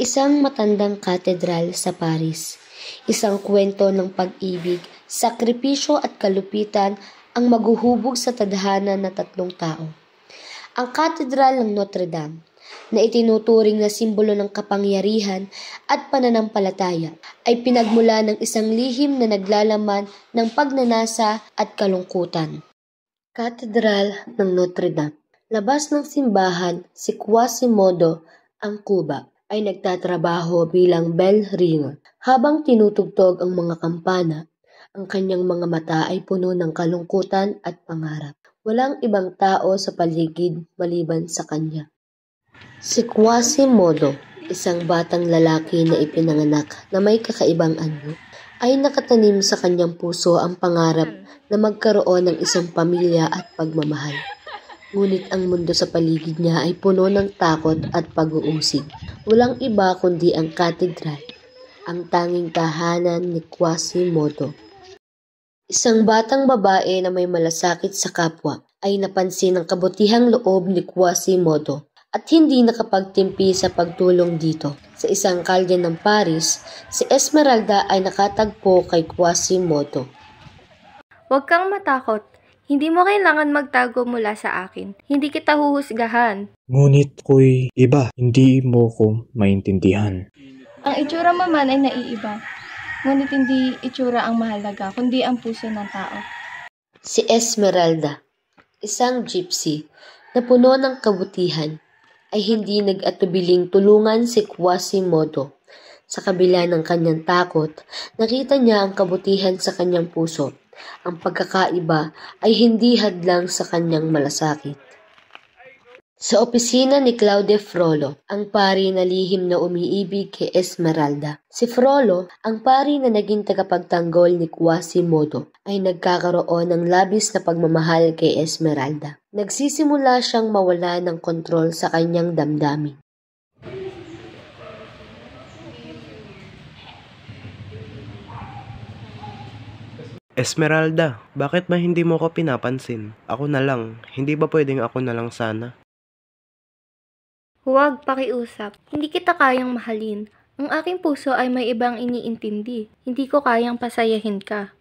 Isang matandang katedral sa Paris. Isang kwento ng pag-ibig, sakripisyo at kalupitan ang maghuhubog sa tadhana na tatlong tao. Ang Katedral ng Notre Dame, na itinuturing na simbolo ng kapangyarihan at pananampalataya, ay pinagmula ng isang lihim na naglalaman ng pagnanasa at kalungkutan. Katedral ng Notre Dame. Labas ng simbahan, si Quasimodo, ang Kuba, ay nagtatrabaho bilang bell ringer. Habang tinutugtog ang mga kampana, ang kanyang mga mata ay puno ng kalungkutan at pangarap. Walang ibang tao sa paligid maliban sa kanya. Si Quasimodo, isang batang lalaki na ipinanganak na may kakaibang anyo, ay nakatanim sa kanyang puso ang pangarap na magkaroon ng isang pamilya at pagmamahal. Ngunit ang mundo sa paligid niya ay puno ng takot at pag-uusig. Walang iba kundi ang katedral, ang tanging tahanan ni Quasimodo. Isang batang babae na may malasakit sa kapwa ay napansin ang kabutihang loob ni Quasimodo at hindi nakapagtimpi sa pagtulong dito. Sa isang kalye ng Paris, si Esmeralda ay nakatagpo kay Quasimodo. Huwag kang matakot. Hindi mo kailangan magtago mula sa akin. Hindi kita huhusgahan. Ngunit ko'y iba, hindi mo ko maintindihan. Ang itsura mo man ay naiiba. Ngunit hindi itsura ang mahalaga, kundi ang puso ng tao. Si Esmeralda, isang gypsy na puno ng kabutihan, ay hindi nag-atubiling tulungan si Quasimodo. Sa kabila ng kanyang takot, nakita niya ang kabutihan sa kanyang puso. Ang pagkakaiba ay hindi hadlang sa kanyang malasakit. Sa opisina ni Claude Frollo, ang pari na lihim na umiibig kay Esmeralda. Si Frollo, ang pari na naging tagapagtanggol ni Quasimodo, ay nagkakaroon ng labis na pagmamahal kay Esmeralda. Nagsisimula siyang mawala ng kontrol sa kanyang damdamin. Esmeralda, bakit ba hindi mo ko pinapansin? Ako na lang, hindi ba pwedeng ako na lang sana? Huwag pakiusap. Hindi kita kayang mahalin. Ang aking puso ay may ibang iniintindi. Hindi ko kayang pasayahin ka.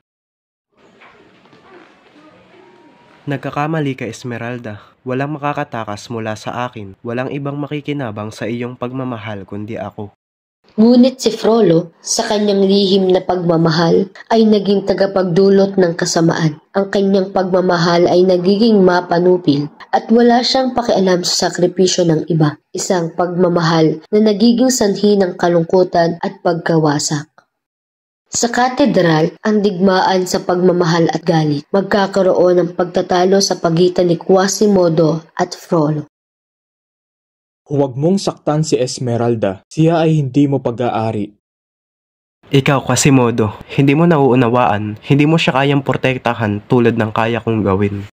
Nagkakamali ka, Esmeralda. Walang makakatakas mula sa akin. Walang ibang makikinabang sa iyong pagmamahal kundi ako. Ngunit si Frollo, sa kanyang lihim na pagmamahal, ay naging tagapagdulot ng kasamaan. Ang kanyang pagmamahal ay nagiging mapanupil at wala siyang pakialam sa sakripisyo ng iba. Isang pagmamahal na nagiging sanhi ng kalungkutan at pagkawasak. Sa katedral, ang digmaan sa pagmamahal at galit, magkakaroon ng pagtatalo sa pagitan ni Quasimodo at Frollo. Huwag mong saktan si Esmeralda. Siya ay hindi mo pag-aari. Ikaw, Quasimodo, hindi mo nauunawaan. Hindi mo siya kayang protektahan tulad ng kaya kong gawin.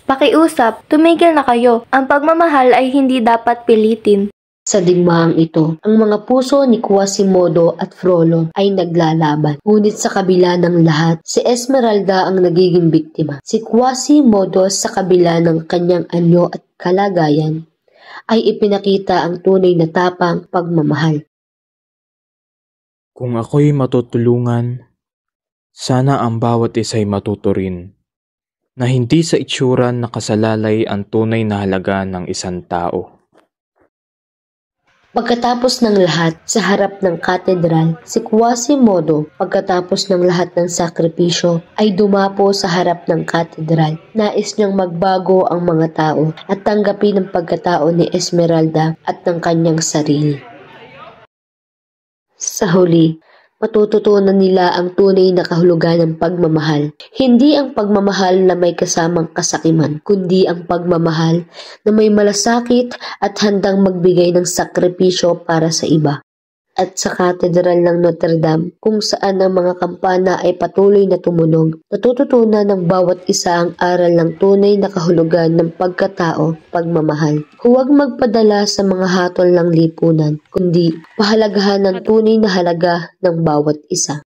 Pakiusap, tumigil na kayo. Ang pagmamahal ay hindi dapat pilitin. Sa digmaang ito, ang mga puso ni Quasimodo at Frollo ay naglalaban. Ngunit sa kabila ng lahat, si Esmeralda ang nagiging biktima. Si Quasimodo sa kabila ng kanyang anyo at kalagayan, ay ipinakita ang tunay na tapang pagmamahal. Kung ako'y matutulungan, sana ang bawat isa'y matuto rin na hindi sa itsura nakasalalay ang tunay na halaga ng isang tao. Pagkatapos ng lahat, sa harap ng katedral, si Quasimodo, pagkatapos ng lahat ng sakripisyo, ay dumapo sa harap ng katedral. Nais niyang magbago ang mga tao at tanggapin ang pagkatao ni Esmeralda at ng kanyang sarili. Sa huli, matututunan nila ang tunay na kahulugan ng pagmamahal. Hindi ang pagmamahal na may kasamang kasakiman, kundi ang pagmamahal na may malasakit at handang magbigay ng sakripisyo para sa iba. At sa Katedral ng Notre Dame, kung saan ang mga kampana ay patuloy na tumunog, natututunan ng bawat isa ang aral ng tunay na kahulugan ng pagkatao, pagmamahal. Huwag magpadala sa mga hatol ng lipunan, kundi pahalagahan ng tunay na halaga ng bawat isa.